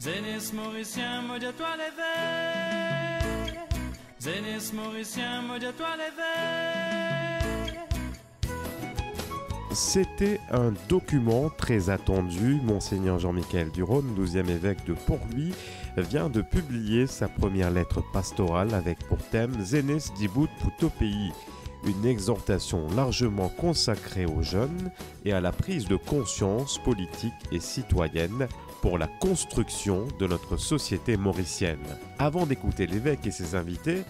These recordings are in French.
Zénis mauricien, maudit toi l'éveil. Zénis mauricien, maudit toi l'éveil. C'était un document très attendu. Monseigneur Jean-Michel Duron, 12e évêque de Port-Louis, vient de publier sa première lettre pastorale avec pour thème Zénis Dibout Pouto Pays, une exhortation largement consacrée aux jeunes et à la prise de conscience politique et citoyenne pour la construction de notre société mauricienne. Avant d'écouter l'évêque et ses invités,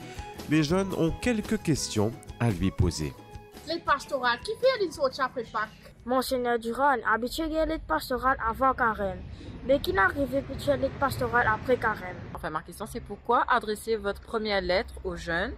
les jeunes ont quelques questions à lui poser. L'aide pastorale, qui fait les après Pâques? Monseigneur Duron, habitué à l'aide pastorale avant carême, mais qui n'arrive plus à l'aide pastorale après carême. Enfin, ma question, c'est pourquoi adresser votre première lettre aux jeunes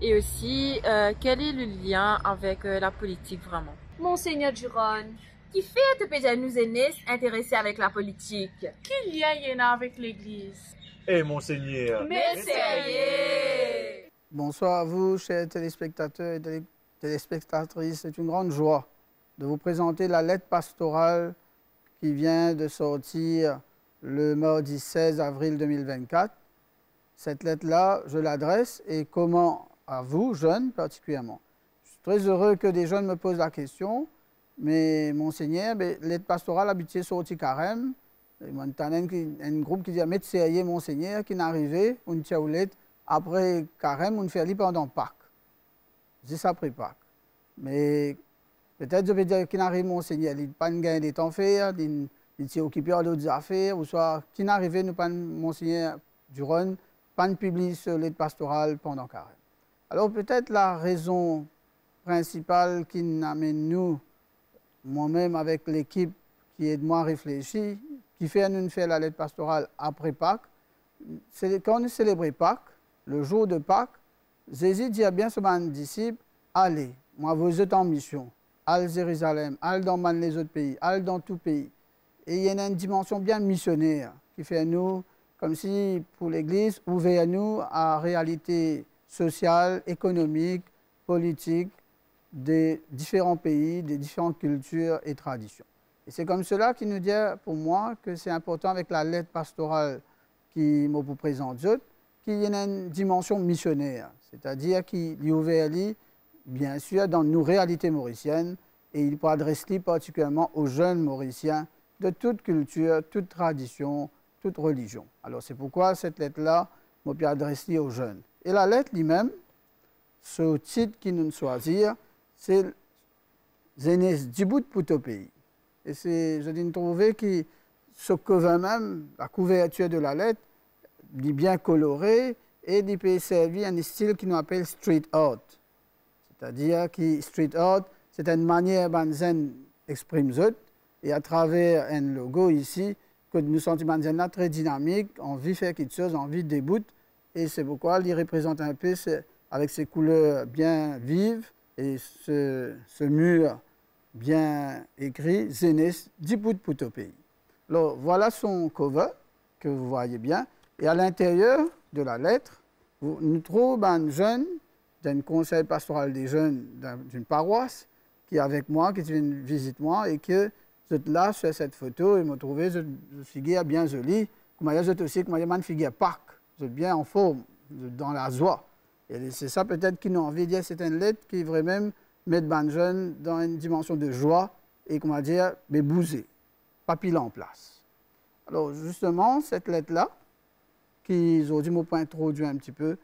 et aussi quel est le lien avec la politique vraiment? Monseigneur Duron, qui fait de pédia nous aînés intéressés avec la politique? Quel lien y en a avec l'Église? Eh, Monseigneur! Mais sérieux! Bonsoir à vous, chers téléspectateurs et téléspectatrices. C'est une grande joie de vous présenter la lettre pastorale qui vient de sortir le mardi 16 avril 2024. Cette lettre-là, je l'adresse et comment à vous, jeunes particulièrement. Je suis très heureux que des jeunes me posent la question, mais Monseigneur, lettre pastorale habituée sortie carême, il y a un groupe qui dit « Mettre sérieux, Monseigneur » qui n'arrivait, on tient aux lettres, après carême, on fait aller pendant Pâques. C'est ça après Pâques. Mais peut-être je vais dire qu'il n'arrive, Monseigneur, il n'y a pas de gain de temps faire, il est occupé à d'autres affaires, ou soit qu'il n'arrive, nous pas, Monseigneur Duron, pas de publier sur l'aide pastorale pendant carême. Alors peut-être la raison principale qui n'amène nous, moi-même avec l'équipe qui aide moi à réfléchir, qui fait nous faire la lettre pastorale après Pâques, c'est quand nous célébrons Pâques, le jour de Pâques, Jésus dit à bien ses disciples, allez, moi vous êtes en mission, allez Jérusalem, allez dans les autres pays, allez dans tout pays. Et il y a une dimension bien missionnaire qui fait nous, comme si pour l'Église, ouvert nous à la réalité sociale, économique, politique des différents pays, des différentes cultures et traditions. Et c'est comme cela qui nous dit pour moi que c'est important avec la lettre pastorale qui me présente, qu'il y a une dimension missionnaire, c'est-à-dire qu'il est ouvert, bien sûr, dans nos réalités mauriciennes, et il peut adresser particulièrement aux jeunes mauriciens de toute culture, toute tradition, toute religion. Alors c'est pourquoi cette lettre-là m'a pu adresser aux jeunes. Et la lettre lui-même, ce titre qui nous choisit, c'est Zénis Dibout Pouto Pays. Et c'est, je dis, trouver que ce cover même, la couverture de la lettre, est bien colorée et il peut servir un style qui nous appelle street art. C'est-à-dire que street art, c'est une manière dont on exprime ça, et à travers un logo ici, que nous sentons très dynamique, envie de faire quelque chose, envie de débouter. Et c'est pourquoi il représente un peu avec ses couleurs bien vives et ce mur bien écrit, Zénis Dibout Pouto Pays. Alors voilà son cover que vous voyez bien. Et à l'intérieur de la lettre, nous trouvons un jeune d'un conseil pastoral des jeunes d'une paroisse qui est avec moi, qui vient visiter moi et que je suis là sur cette photo et me trouvé je figure bien jolie. Comme je suis aussi, comme je figure Pâques. Je suis bien en forme, dans la joie. Et c'est ça peut-être qui nous envie de dire, c'est une lettre qui vraiment met les jeunes dans une dimension de joie et, comment dire, mais bouger, pas piler en place. Alors justement, cette lettre-là, qui aujourd'hui m'a introduit un petit peu,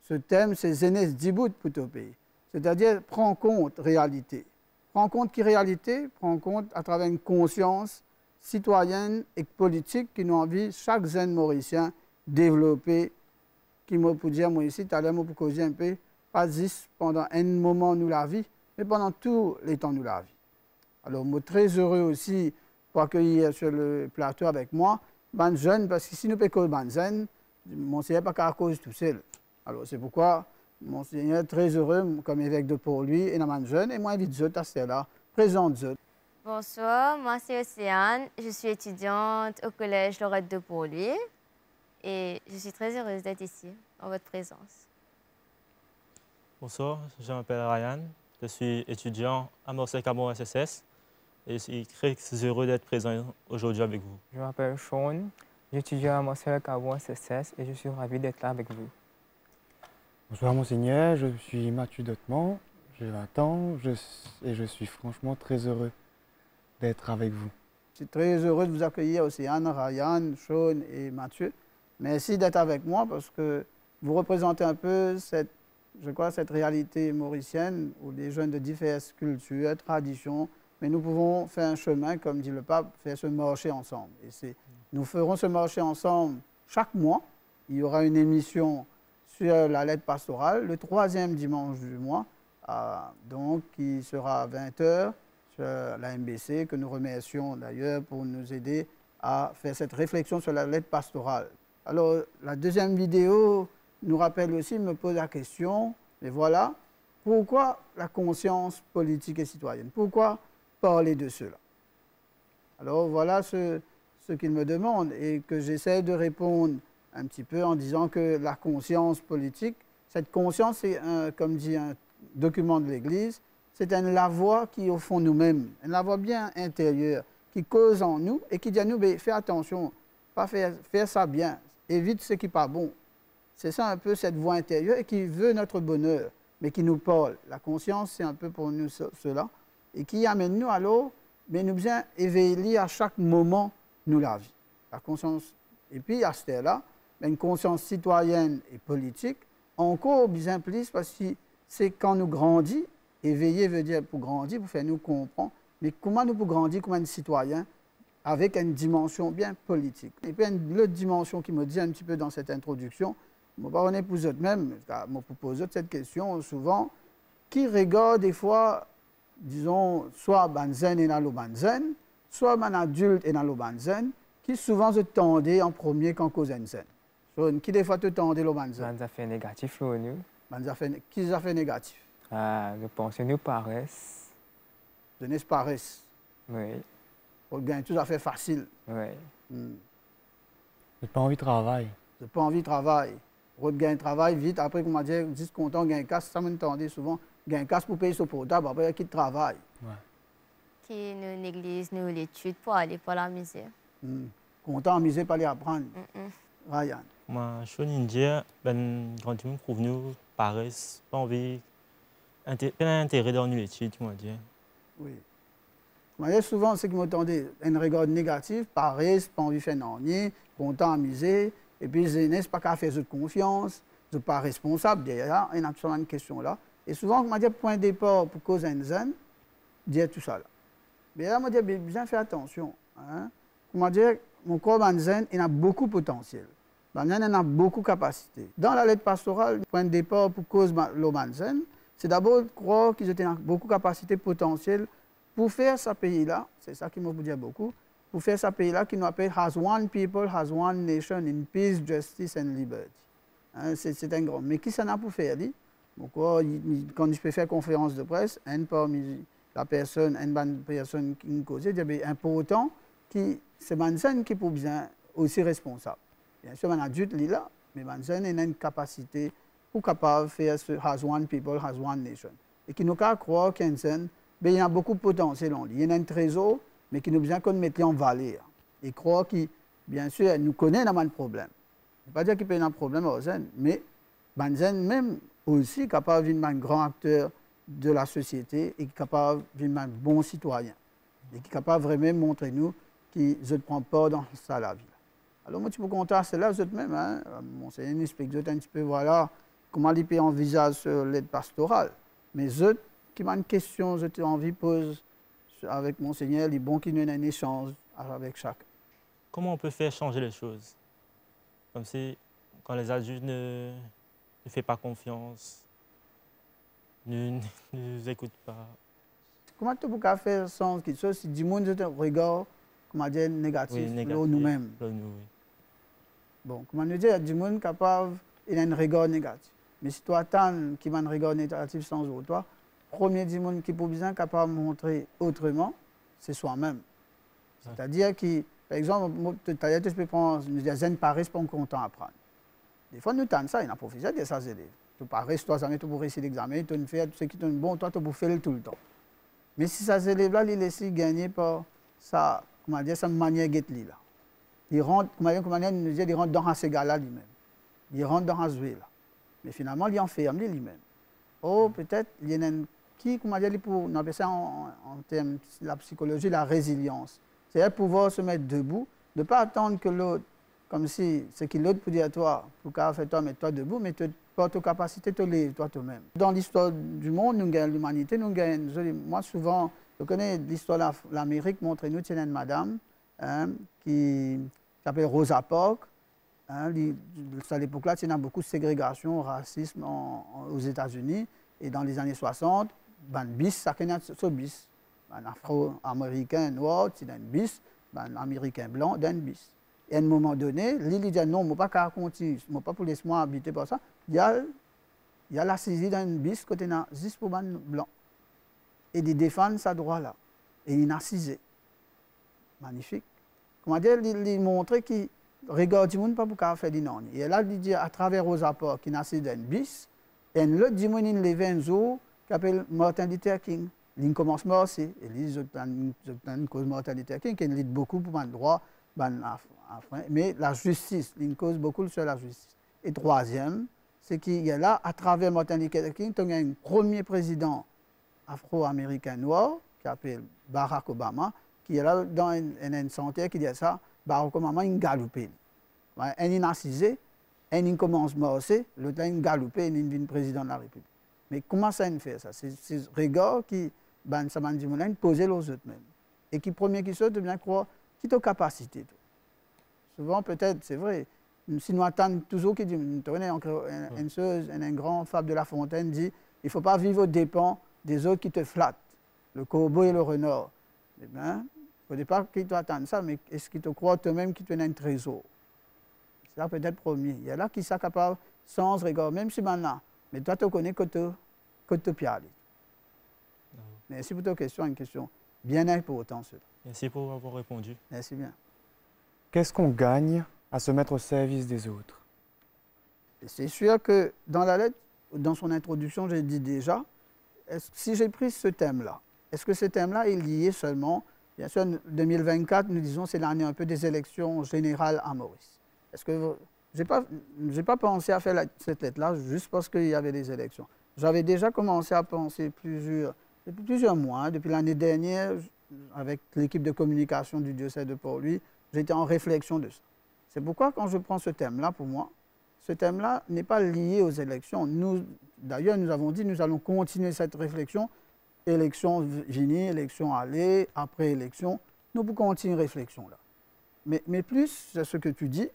ce thème, c'est Zénis Dibout Pouto Pays. C'est-à-dire, prend en compte réalité. Prend en compte qui réalité? Prend en compte à travers une conscience citoyenne et politique qui nous envie, chaque jeune mauricien, développer, qui m'a pu dire, moi ici, tout à l'heure, m'a pu causer un peu, pas juste pendant un moment nous la vie, mais pendant tous les temps nous la vie. Alors, je suis très heureux aussi pour accueillir sur le plateau avec moi, ban jeune, parce que si nous pouvons ban jeune, Monseigneur pas qu'à cause tout seul. Alors, c'est pourquoi Monseigneur est très heureux comme évêque de Port-Louis et dans jeune, et moi, invite Zot à cela. Présente Zot. Bonsoir, moi c'est Océane. Je suis étudiante au collège Lorette de Port-Louis et je suis très heureuse d'être ici, en votre présence. Bonsoir, je m'appelle Ryan. Je suis étudiant à Morcey-Camon SSS et je suis très heureux d'être présent aujourd'hui avec vous. Je m'appelle Sean. J'étudie à Marcel Cabron CCS et je suis ravi d'être là avec vous. Bonsoir Monseigneur, je suis Mathieu Dotman, j'ai 20 ans et je suis franchement très heureux d'être avec vous. Je suis très heureux de vous accueillir aussi, Anne, Ryan, Sean et Mathieu. Merci d'être avec moi parce que vous représentez un peu cette réalité mauricienne où les jeunes de diverses cultures, traditions, mais nous pouvons faire un chemin, comme dit le pape, faire ce marché ensemble. Et nous ferons ce marché ensemble chaque mois. Il y aura une émission sur la lettre pastorale, le 3e dimanche du mois, donc qui sera à 20h sur la MBC, que nous remercions d'ailleurs pour nous aider à faire cette réflexion sur la lettre pastorale. Alors, la deuxième vidéo nous rappelle aussi, me pose la question, mais voilà, pourquoi la conscience politique et citoyenne? Pourquoi parler de cela? Alors, voilà ce qu'il me demande et que j'essaie de répondre un petit peu en disant que la conscience politique, cette conscience, c'est, comme dit un document de l'Église, c'est un lavoir qui est au fond de nous-mêmes, un lavoir bien intérieur, qui cause en nous et qui dit à nous, fais attention, pas faire ça bien, évite ce qui n'est pas bon. C'est ça un peu cette voix intérieure et qui veut notre bonheur, mais qui nous parle. La conscience, c'est un peu pour nous cela, et qui amène nous alors, mais nous bien éveiller à chaque moment nous la vie. La conscience, et puis à ce là une conscience citoyenne et politique, encore bien plus parce que c'est quand nous grandissons, éveiller veut dire pour grandir, pour faire nous comprendre, mais comment nous pouvons grandir comme un citoyen avec une dimension bien politique. Et puis une autre dimension qui me dit un petit peu dans cette introduction, je ne sais pas pour vous même, je me pose cette question souvent, qui regarde des fois, disons, soit Banzen et dans le Banzen, soit un adulte et dans le Banzen, qui souvent se tendait en premier quand cause zen. Qui des fois te tendait le Banzen? Des affaires négatives pour nous. Qui des affaires négatives? Je pense que nous paresse. Jeunesse paresse. Oui. Pour gagner tout à fait facile. Oui. J'ai pas envie de travail. J'ai pas envie de travail. Pour gagner travail vite, après, comme on dit, 10 content, gagner casse, ça m'entendait souvent. Gagner casse pour payer son portable, après, il quitte travail. Ouais. Qui nous néglige, nous l'étude pour aller pour la misère. Content, amusé, pas les apprendre. Ryan. Moi, je suis indien, quand tu me prouves nous, paresse, pas envie, pas intérêt dans l'étude, tu m'as dit. Oui. Moi, souvent, ce qui m'entendait, un regard négatif, paresse, pas envie de faire n'ennuyer, content, amusé, et puis, jeunesse, pas qu'à faire de confiance, je ne suis pas responsable derrière, il y a absolument une question là. Et souvent, on m'a dit, point de départ pour cause d'un zen, dire tout ça là. Mais là, on m'a dit, bien faire attention. Hein? On m'a dit, mon corps zen, il a beaucoup de potentiel. Il a beaucoup de capacité. Dans la lettre pastorale, point de départ pour cause de zen, c'est d'abord croire qu'ils ont beaucoup de capacité potentielle pour faire ce pays-là, c'est ça qui m'a dit beaucoup, pour faire ce pays-là qui nous appelle Has one people, has one nation in peace, justice and liberty. Hein, c'est un grand. Mais qui s'en a pour faire, lui? Quand je peux faire conférence de presse, une parmi la personne, une personne qui nous cause, c'est important que c'est Manzen qui est bien aussi responsable. Bien sûr, un adulte est là, mais Manzen a une capacité pour capable de faire ce Has one people, has one nation. Et qui nous a croire qu'il y a beaucoup de potentiel en lui. Il y a un trésor, mais qui nous besoin qu'on mette en valeur. Et croire qu'il, bien sûr, nous connaît un problème. Je ne veux pas dire qu'il peut y avoir un problème au Zen, mais Banzen même aussi capable d'être un grand acteur de la société et capable d'être un bon citoyen. Et qui est capable vraiment de montrer nous qu'il ne prend pas dans ça la vie. Alors moi, tu peux compter à cela, vous même, hein, Monseigneur explique un petit peu, voilà, comment il peut envisager l'aide pastorale. Mais eux, qui m'a une question, j'ai envie de poser avec Monseigneur, il est bon qu'il y ait un échange avec chacun. Comment on peut faire changer les choses? Comme si, quand les adultes ne font pas confiance, ne nous écoutent pas. Comment tu peux faire sans quelque chose si du monde regarde, comment dire, négatif, négatif nous-mêmes? Oui. Bon, comment nous dire, du monde capable, il a un regard négatif. Mais si toi attends qu'il a un regard négatif sans toi, premier du monde qui peut bien capable de montrer autrement, c'est soi-même. C'est-à-dire que, par exemple, tout à l'heure, tu peux prendre, nous dire, Zen Paris, pas content à apprendre. Des fois, nous tentons ça, il y a un professeur de ça, élèves. Tu Paris, toi, tu pour réussir l'examen, tu fais tout ce qui est bon, toi, tu peux faire tout le temps. Mais si ça élève-là, il laisse gagner par sa, comment dire, sa manière de là. il rentre, comment nous disait, il rentre dans ce gars-là lui-même. Il rentre dans ce là. Mais finalement, il enferme lui-même. Oh, peut-être, il y en a qui, comment dire, on appelle ça en termes de la psychologie, la résilience. C'est-à-dire pouvoir se mettre debout, ne pas attendre que l'autre, comme si ce que l'autre peut dire à toi, pour qu'à faire toi, mettre toi debout, mais pas ta capacité de te lever toi-même. Dans l'histoire du monde, nous gagnons l'humanité, nous gagnons. Moi, souvent, je connais l'histoire de l'Amérique, montre-nous, c'est une madame qui s'appelle Rosa Parks. À l'époque-là, il y a beaucoup de ségrégation, racisme aux États-Unis. Et dans les années 60, ben bis, ça connaît ce bis. Un Afro-Américain noir, c'est un bis. Un Américain blanc, d'un bis. Et à un moment donné, Lily dit non, je ne peux pas continuer, je ne peux pas pour laisser moi habiter par ça. Il y a la saisie d'un bis côté juste pour les blancs. Et il défend sa droit-là. Et il a cisé. Magnifique. Comment dire, il montre qu'il regarde le monde pas pour faire des non. Et là, il dit à travers Rosa Parks, qui a cisé d'un bis, et l'autre dit il levé un jour, qui s'appelle Martin Luther King. Il commence à aussi. Et ils ont une cause Martin Luther King qui lutte beaucoup pour le droit. Mais la justice, il cause beaucoup sur la justice. Et troisième, c'est qu'il y a là, à travers Martin Luther King, il y a un premier président afro-américain noir, qui s'appelle Barack Obama, qui est là dans une santé qui dit ça, Barack Obama, il galope. Il a cisé, il commence à marcher, l'autre il galope, il devient président de la République. Mais comment ça fait ça? C'est ce regard qui, ça m'a dit, poser aux autres même. Et qui, premier qui saute, bien croire, qui a capacité. Souvent, peut-être, c'est vrai, si nous attendons toujours, qui dit, une chose, un grand Fable de La Fontaine dit, il ne faut pas vivre aux dépens des autres qui te flattent, le corbeau et le renard. Eh bien, il ne faut pas qu'ils t'attendent ça, mais est-ce qu'ils te croient toi-même qu'ils te donnent un trésor? C'est ça peut-être premier. Il y a là qui sont capables, sans regard, même si maintenant, mais toi, tu connais que tu piales. Merci pour ta question, une question bien importante. Merci pour avoir répondu. Merci bien. Qu'est-ce qu'on gagne à se mettre au service des autres? C'est sûr que dans la lettre, dans son introduction, j'ai dit déjà, si j'ai pris ce thème-là, est-ce que ce thème-là est lié seulement, bien sûr, 2024, nous disons, c'est l'année un peu des élections générales à Maurice. Est-ce que je n'ai pas pensé à faire cette lettre-là juste parce qu'il y avait des élections. J'avais déjà commencé à penser depuis plusieurs mois, depuis l'année dernière, avec l'équipe de communication du diocèse de Port-Louis, j'étais en réflexion de ça. C'est pourquoi, quand je prends ce thème-là, pour moi, ce thème-là n'est pas lié aux élections. D'ailleurs, nous avons dit que nous allons continuer cette réflexion. Élection venir, élection aller, après élection. Nous pouvons continuer cette réflexion-là. Mais plus, c'est ce que tu dis,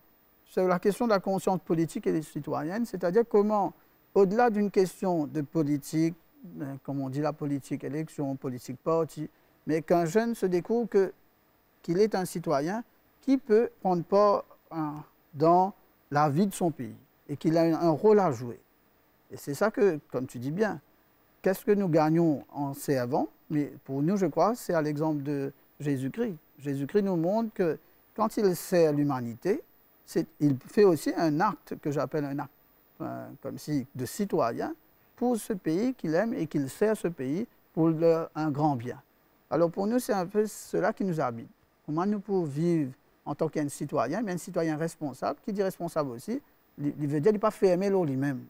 c'est la question de la conscience politique et citoyenne, c'est-à-dire comment, au-delà d'une question de politique, comme on dit la politique élection, politique parti, mais qu'un jeune se découvre qu'il est un citoyen qui peut prendre part dans la vie de son pays et qu'il a un rôle à jouer. Et c'est ça que, comme tu dis bien, qu'est-ce que nous gagnons en servant? Mais pour nous, je crois, c'est à l'exemple de Jésus-Christ. Jésus-Christ nous montre que quand il sert l'humanité, il fait aussi un acte que j'appelle un acte comme si de citoyen pour ce pays qu'il aime et qu'il sert ce pays pour un grand bien. Alors pour nous, c'est un peu cela qui nous habite. Comment nous pouvons vivre en tant qu'un citoyen, mais un citoyen responsable, qui dit responsable aussi, il veut dire qu'il ne pas fermer l'eau lui-même,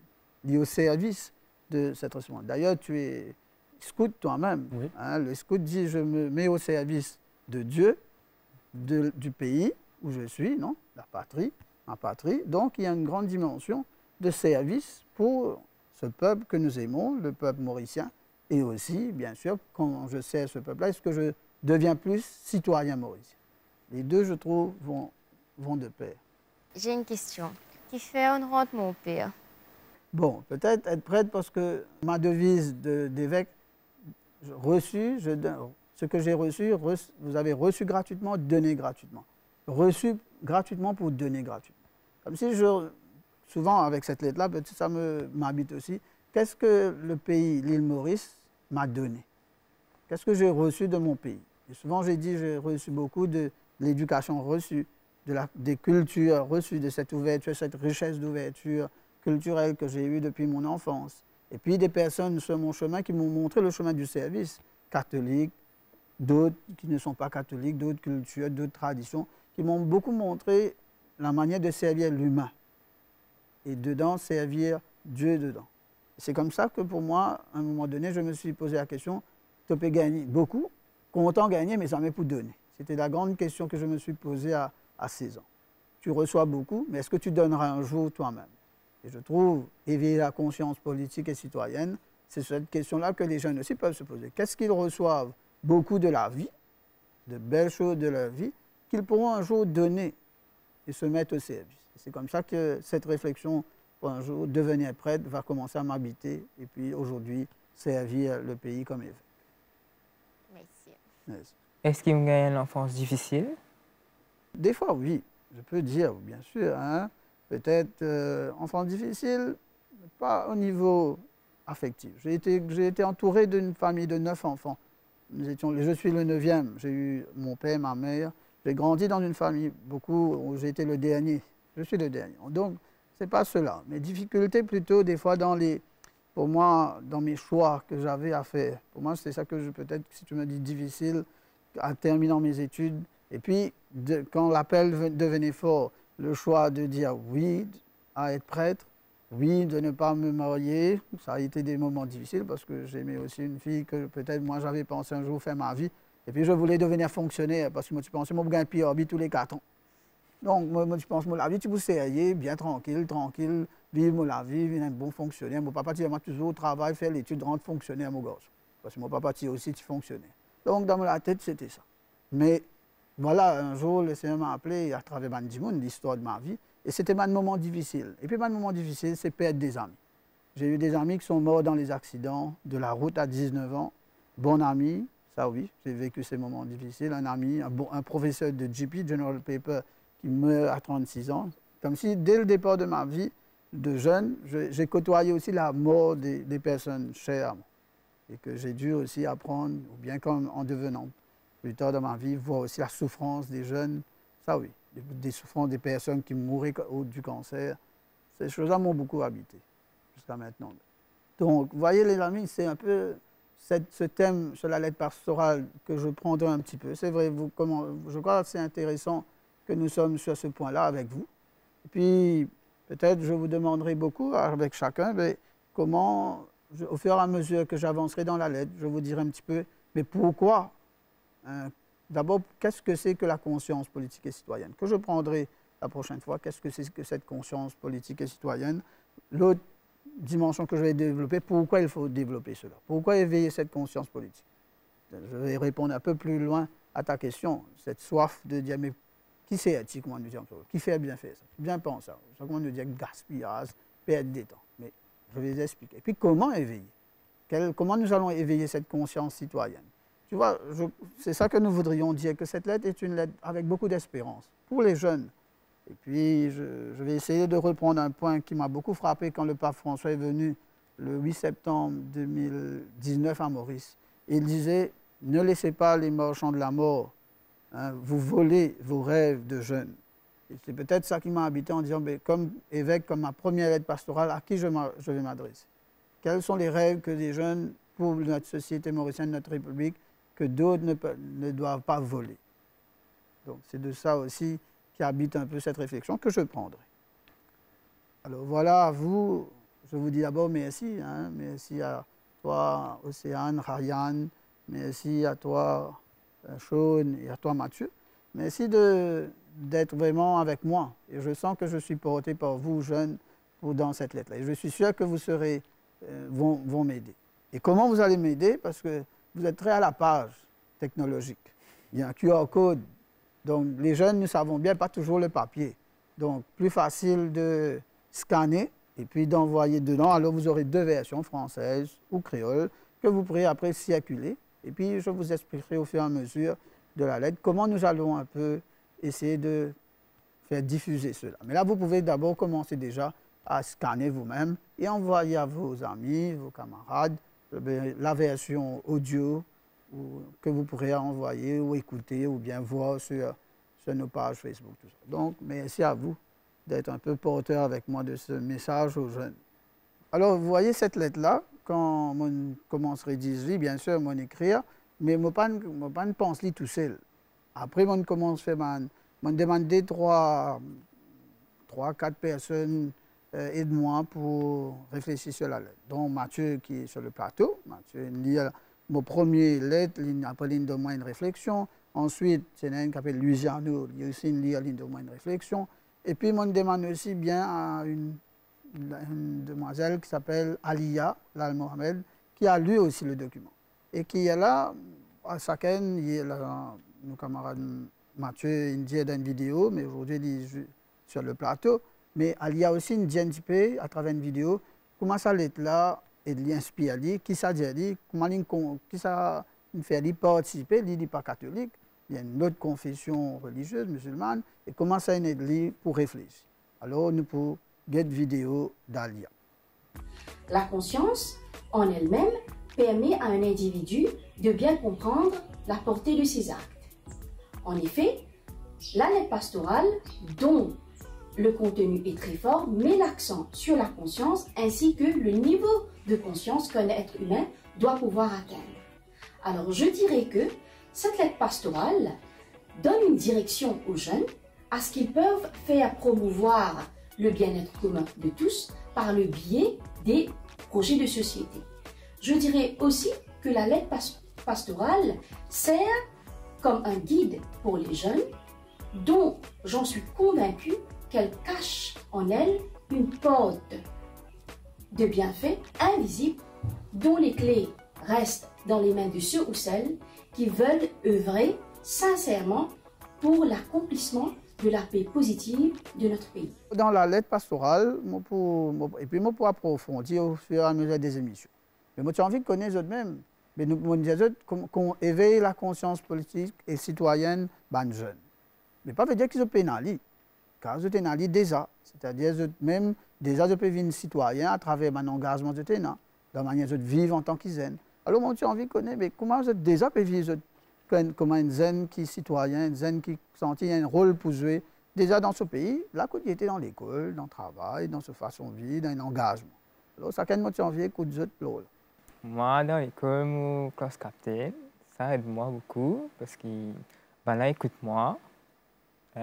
il est au service de cette responsabilité. D'ailleurs, tu es scout toi-même. Oui. Hein, le scout dit, je me mets au service de Dieu, du pays où je suis, non, la patrie, ma patrie. Donc, il y a une grande dimension de service pour ce peuple que nous aimons, le peuple mauricien. Et aussi, bien sûr, quand je sers ce peuple-là, est-ce que je deviens plus citoyen mauricien? Les deux, je trouve, vont de pair. J'ai une question. Qui fait on rentre mon père? Bon, peut-être être prête parce que ma devise d'évêque, reçu, ce que j'ai reçu, vous avez reçu gratuitement, donné gratuitement. Reçu gratuitement pour donner gratuitement. Comme si souvent avec cette lettre-là, ça m'habite aussi, qu'est-ce que le pays, l'île Maurice, m'a donné? Qu'est-ce que j'ai reçu de mon pays? Et souvent j'ai dit, j'ai reçu beaucoup de l'éducation reçue, des cultures reçues, de cette ouverture, cette richesse d'ouverture culturelle que j'ai eue depuis mon enfance. Et puis des personnes sur mon chemin qui m'ont montré le chemin du service, catholiques, d'autres qui ne sont pas catholiques, d'autres cultures, d'autres traditions, qui m'ont beaucoup montré la manière de servir l'humain. Et dedans, servir Dieu dedans. C'est comme ça que pour moi, à un moment donné, je me suis posé la question, tu peux gagner beaucoup, content gagner, mais jamais pour donner. C'était la grande question que je me suis posée à 16 ans. Tu reçois beaucoup, mais est-ce que tu donneras un jour toi-même? Et je trouve, éveiller la conscience politique et citoyenne, c'est cette question-là que les jeunes aussi peuvent se poser. Qu'est-ce qu'ils reçoivent beaucoup de la vie, de belles choses de leur vie, qu'ils pourront un jour donner et se mettre au service. C'est comme ça que cette réflexion, pour un jour devenir prêtre, va commencer à m'habiter et puis aujourd'hui servir le pays comme évêque. Merci. Merci. Est-ce qu'il y a une enfance difficile? Des fois, oui. Je peux dire, bien sûr. Hein? Peut-être enfance difficile, pas au niveau affectif. J'ai été entouré d'une famille de 9 enfants. Je suis le 9e. J'ai eu mon père, ma mère. J'ai grandi dans une famille où j'ai été le dernier. Je suis le dernier. Donc, ce n'est pas cela. Mes difficultés plutôt, des fois, pour moi, dans mes choix que j'avais à faire. Pour moi, c'est ça que peut-être, si tu me dis difficile, en terminant mes études. Et puis, quand l'appel devenait fort, le choix de dire oui à être prêtre, oui, de ne pas me marier, ça a été des moments difficiles parce que j'aimais aussi une fille que peut-être moi j'avais pensé un jour faire ma vie. Et puis je voulais devenir fonctionnaire parce que moi, tu pensais, moi, je gagne PRB tous les 4 ans. Donc, moi, je pense, moi, la vie, tu peux sérieux, bien tranquille, vivre la vie, vivre un bon fonctionnaire. Mon papa, tu vas toujours au travail, faire l'étude, rendre fonctionnaire, mon gosse. Parce que mon papa, tu aussi, tu fonctionnais. Donc, dans ma tête, c'était ça. Mais voilà, un jour, le Seigneur m'a appelé à travers Bandimoun, l'histoire de ma vie. Et c'était un moment difficile. Et puis, un moment difficile, c'est perdre des amis. J'ai eu des amis qui sont morts dans les accidents de la route à 19 ans. Bon ami, ça oui, j'ai vécu ces moments difficiles. Un ami, un professeur de GP, General Paper, qui meurt à 36 ans. Comme si, dès le départ de ma vie de jeune, j'ai côtoyé aussi la mort des personnes chères. Et que j'ai dû aussi apprendre, ou bien comme en devenant plus tard dans ma vie, voir aussi la souffrance des jeunes. Ça oui, des souffrances des personnes qui mouraient du cancer. Ces choses-là m'ont beaucoup habité jusqu'à maintenant. Donc, vous voyez les amis, c'est un peu ce thème sur la lettre pastorale que je prendrai un petit peu. C'est vrai, je crois que c'est intéressant que nous sommes sur ce point-là avec vous. Et puis, peut-être je vous demanderai beaucoup avec chacun, mais comment, au fur et à mesure que j'avancerai dans la lettre, je vous dirai un petit peu, mais pourquoi d'abord, qu'est-ce que c'est que la conscience politique et citoyenne? Que je prendrai la prochaine fois, qu'est-ce que c'est que cette conscience politique et citoyenne? L'autre dimension que je vais développer, pourquoi il faut développer cela? Pourquoi éveiller cette conscience politique? Je vais répondre un peu plus loin à ta question, cette soif de dire, mais qui c'est éthique, comment nous dire, qui fait bien faire ça? Bien penser ça. Comment nous dire gaspillage, perdre des temps. Mais je vais les expliquer. Et puis comment éveiller? Comment nous allons éveiller cette conscience citoyenne? Tu vois, c'est ça que nous voudrions dire, que cette lettre est une lettre avec beaucoup d'espérance pour les jeunes. Et puis, je vais essayer de reprendre un point qui m'a beaucoup frappé quand le pape François est venu le 8 septembre 2019 à Maurice. Il disait, ne laissez pas les marchands de la mort vous voler vos rêves de jeunes. Et c'est peut-être ça qui m'a habité en disant, mais comme évêque, comme ma première lettre pastorale, à qui je vais m'adresser? Quels sont les rêves que les jeunes, pour notre société mauricienne, notre République, que d'autres ne doivent pas voler? Donc c'est de ça aussi qui habite un peu cette réflexion que je prendrai. Alors voilà, à vous, je vous dis d'abord merci. Merci à toi, Océane, Ryan, merci à toi, Sean, et à toi, Mathieu. Merci d'être vraiment avec moi. Et je sens que je suis porté par vous, jeunes, dans cette lettre-là. Et je suis sûr que vous vont m'aider. Et comment vous allez m'aider? Parce que vous êtes très à la page technologique. Il y a un QR code. Donc, les jeunes, nous savons bien, pas toujours le papier. Donc, plus facile de scanner et puis d'envoyer dedans. Alors, vous aurez 2 versions, française ou créole, que vous pourrez après circuler. Et puis, je vous expliquerai au fur et à mesure de la lettre comment nous allons un peu essayer de faire diffuser cela. Mais là, vous pouvez d'abord commencer déjà à scanner vous-même et envoyer à vos amis, vos camarades, la version audio que vous pourrez envoyer ou écouter ou bien voir sur nos pages Facebook. Tout ça. Donc, merci à vous d'être un peu porteur avec moi de ce message aux jeunes. Alors, vous voyez cette lettre-là, quand on commence à rédiger, bien sûr, on écrire, mais on ne pense pas tout seul. Après, on commence à faire On m'a demandé 3-4 personnes et de moi pour réfléchir sur la lettre. Donc Mathieu qui est sur le plateau, Mathieu lit mon premier lettre, après il donne moi une réflexion. Ensuite, c'est un qui s'appelle Louis Arnaud, il aussi lit de moi une réflexion. Et puis on demande aussi bien à une demoiselle qui s'appelle Alia Lal Mohamed, qui a lu aussi le document. Et qui est là, à chacun, il y a nos camarades Mathieu, il dit dans une vidéo, mais aujourd'hui il est sur le plateau. Mais il y a aussi une peu à travers une vidéo, comment ça l'est là, et il inspire, qui ça dit, comment qui ça fait participer, il n'est pas catholique, il y a une autre confession religieuse musulmane, et comment ça aide pour réfléchir. Alors nous pouvons get vidéo d'Alia. La conscience, en elle-même, permet à un individu de bien comprendre la portée de ses actes. En effet, la lettre pastorale, dont le contenu est très fort, met l'accent sur la conscience ainsi que le niveau de conscience qu'un être humain doit pouvoir atteindre. Alors je dirais que cette lettre pastorale donne une direction aux jeunes à ce qu'ils peuvent faire promouvoir le bien-être commun de tous par le biais des projets de société. Je dirais aussi que la lettre pastorale sert comme un guide pour les jeunes dont j'en suis convaincue qu'elle cache en elle une porte de bienfaits invisibles dont les clés restent dans les mains de ceux ou celles qui veulent œuvrer sincèrement pour l'accomplissement de la paix positive de notre pays. Dans la lettre pastorale, et puis moi pour approfondir au fur et à mesure des émissions. Mais moi j'ai envie de connaître eux-mêmes. Mais nous disons qu'on éveille la conscience politique et citoyenne des jeunes. Mais pas veut dire qu'ils sont pénalisés. Car je pénalise déjà. C'est-à-dire même déjà je peux vivre citoyen à travers mon engagement de tenant, de la manière de vivre en tant que zen. Alors moi j'ai envie de connaître, mais comment je déjà peux vivre comme un zen qui est citoyen, un zen qui sentit un rôle pour jouer déjà dans ce pays, là quand il était dans l'école, dans le travail, dans sa façon de vivre, dans un engagement. Alors ça quand moi j'ai envie d'écouter ce rôle. Moi, dans l'école, mon classe captain, ça aide moi beaucoup parce que là, écoute-moi. Il y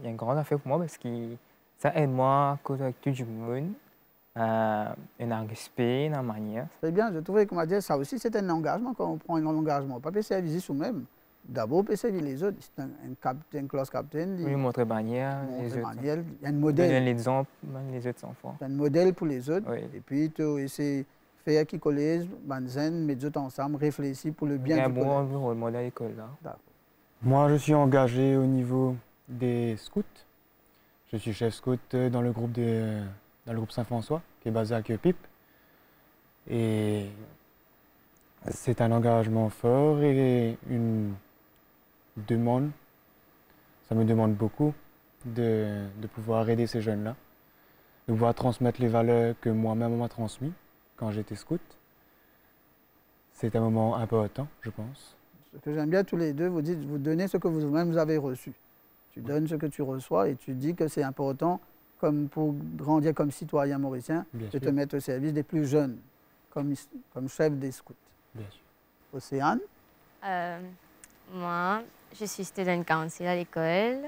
a une grande affaire pour moi parce que ça aide moi à causer avec tout le monde, un respect, une manière. C'est bien, je trouvais qu'on m'a dit ça aussi, c'est un engagement quand on prend un engagement. Pas pour servir soi-même. D'abord, pour servir les autres. C'est un classe captain. Oui, montrer manière, les autres. Il y a un modèle. Donner l'exemple, les autres enfants. Il y a un modèle pour les autres. Oui. Et puis, tu essaies faire qui collège, Banzen, mettre autres ensemble, réfléchir pour le bien du collège. Il y a un bon rôle modèle à l'école là. Moi, je suis engagé au niveau des scouts. Je suis chef scout dans le groupe Saint-François, qui est basé à Queupip. Et c'est un engagement fort et une demande. Ça me demande beaucoup de pouvoir aider ces jeunes-là, de pouvoir transmettre les valeurs que moi-même on m'a transmises quand j'étais scout. C'est un moment important, je pense. Ce que j'aime bien tous les deux, vous donnez ce que vous-même avez reçu. Tu donnes ce que tu reçois et tu dis que c'est important, comme pour grandir comme citoyen mauricien, de te mettre au service des plus jeunes, comme chef des scouts. Bien sûr. Océane? Moi, je suis student council à l'école.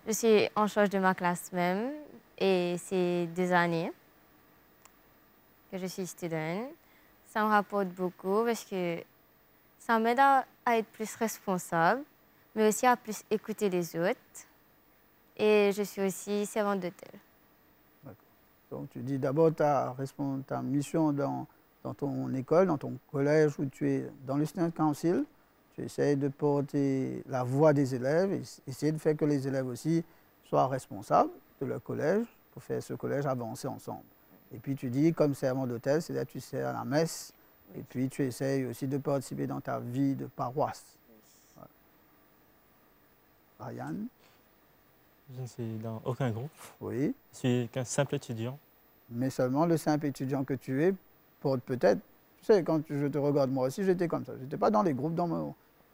Je suis en charge de ma classe même et c'est 2 années que je suis student. Ça me rapporte beaucoup parce que ça m'aide à être plus responsable, mais aussi à plus écouter les autres. Et je suis aussi servante d'hôtel. Donc tu dis d'abord ta mission dans ton école, dans ton collège où tu es dans le student council. Tu essaies de porter la voix des élèves et essayer de faire que les élèves aussi soient responsables de leur collège pour faire ce collège avancer ensemble. Et puis tu dis comme servant d'hôtel, c'est-à-dire que tu sers à la messe et puis tu essaies aussi de participer dans ta vie de paroisse. Voilà. Ryan? Je ne suis dans aucun groupe. Oui. Je suis qu'un simple étudiant. Mais seulement le simple étudiant que tu es porte peut-être. Tu sais, quand je te regarde, moi aussi, j'étais comme ça. Je n'étais pas dans les groupes dans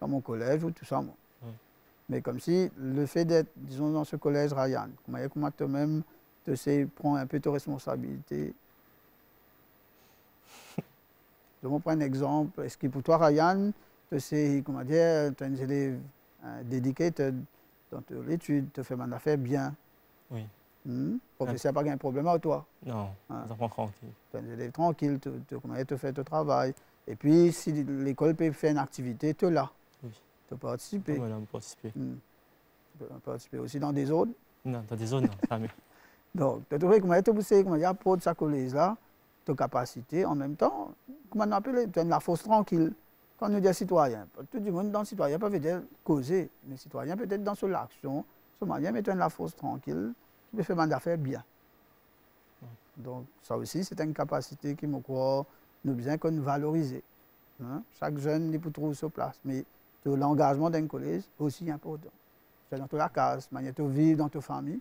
mon collège ou tout ça, moi. Oui. Mais comme si le fait d'être, disons, dans ce collège, Ryan, comment toi-même, tu sais, prends un peu tes responsabilités. Je vais prendre un exemple. Est-ce que pour toi, Ryan, tu sais, comment dire, tu as un élève dédié, tu dans l'étude, tu fais mon affaire bien. Oui. Professeur n'a pas un problème avec toi. Non, ils sont tranquilles. Tu es tranquille, tu fais ton travail. Et puis, si l'école peut faire une activité, tu es là. Oui. Tu peux participer. Oui, on participer. Tu peux participer aussi dans des zones. Non, dans des zones, non, jamais. Donc, tu trouves comment tu peux apprendre sa collège là, tes capacités, en même temps, comment on appelle, tu as la force tranquille. Quand on dit citoyen, tout le monde dans le citoyen peut dire causer, mais citoyen peut-être dans l'action, ce moyen, mais tu as la force tranquille, qui peut faire des affaires bien. Donc, ça aussi, c'est une capacité qui me croit, nous bien qu'on valoriser. Hein? Chaque jeune, il peut trouver sa place, mais l'engagement d'un collège aussi important. C'est dans la case, manière de vivre dans ta famille,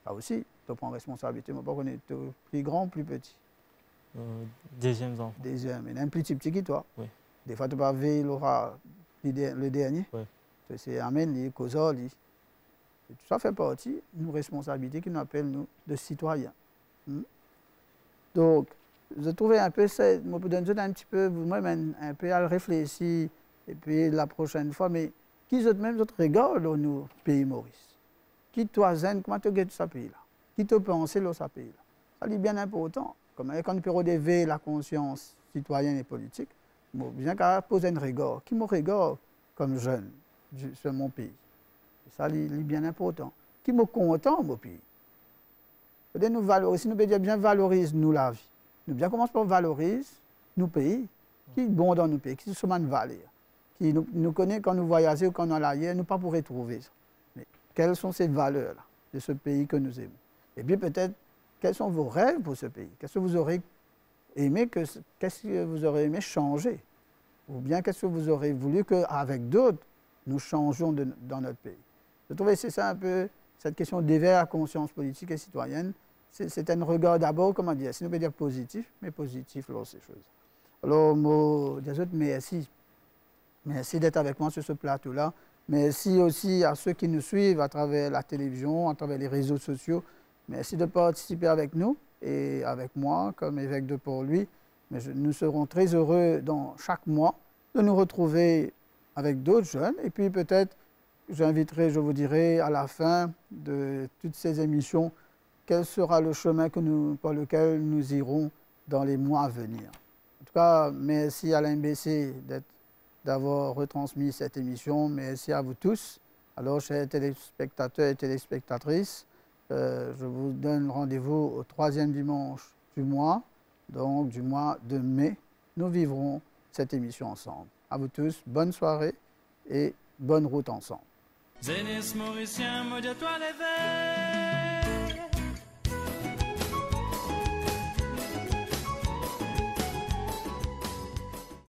ça aussi, tu prends responsabilité, mais pas qu'on est plus grand, plus petit. Deuxième enfant. Deuxième, mais un plus petit que toi. Oui. Des fois, tu vas veiller le dernier. Oui. C'est amène les causes. Tout ça fait partie d'une responsabilité qui nous appelle, nous, de citoyens. Donc, je trouvais un peu ça, je peux donner un petit peu, moi-même, un peu à réfléchir, et puis la prochaine fois, mais qui même regardent dans nos pays Maurice? Qui toi, Zen, comment tu regardes ce pays-là? Qui te pense dans ce pays-là? Ça est bien important. Comme quand on peut redévelopper la conscience citoyenne et politique, bien qu'à poser un regard. Qui me regarde comme jeune sur mon pays? Ça est bien important. Qui me content mon pays? Peut-être nous valoriser, nous peut bien valoriser nous la vie. Nous bien commencer par valoriser nos pays. Qui est bon dans nos pays? Qui sont une valeur? Qui nous connaît quand nous voyageons ou quand on est ailleurs, nous pas pour retrouver ça. Mais quelles sont ces valeurs-là de ce pays que nous aimons? Et puis peut-être, quels sont vos rêves pour ce pays? Qu'est-ce que vous aurez aimé, qu'est-ce que vous aurez aimé changer? Ou bien qu'est-ce que vous aurez voulu qu'avec d'autres, nous changeons dans notre pays? Je trouvais que c'est ça un peu, cette question d'éveil à la conscience politique et citoyenne. C'est un regard d'abord, comment dire, si nous pouvons dire positif, mais positif dans ces choses. Alors, moi, merci. Merci d'être avec moi sur ce plateau-là. Merci aussi à ceux qui nous suivent à travers la télévision, à travers les réseaux sociaux. Merci de participer avec nous et avec moi comme évêque de Port-Louis. Mais nous serons très heureux dans chaque mois de nous retrouver avec d'autres jeunes. Et puis peut-être, j'inviterai, je vous dirai à la fin de toutes ces émissions, quel sera le chemin par lequel nous irons dans les mois à venir. En tout cas, merci à l'MBC d'avoir retransmis cette émission. Merci à vous tous. Alors, chers téléspectateurs et téléspectatrices, je vous donne rendez-vous au 3e dimanche du mois, donc du mois de mai. Nous vivrons cette émission ensemble. À vous tous, bonne soirée et bonne route ensemble. Zénis mauricien, maudit toi l'éveil.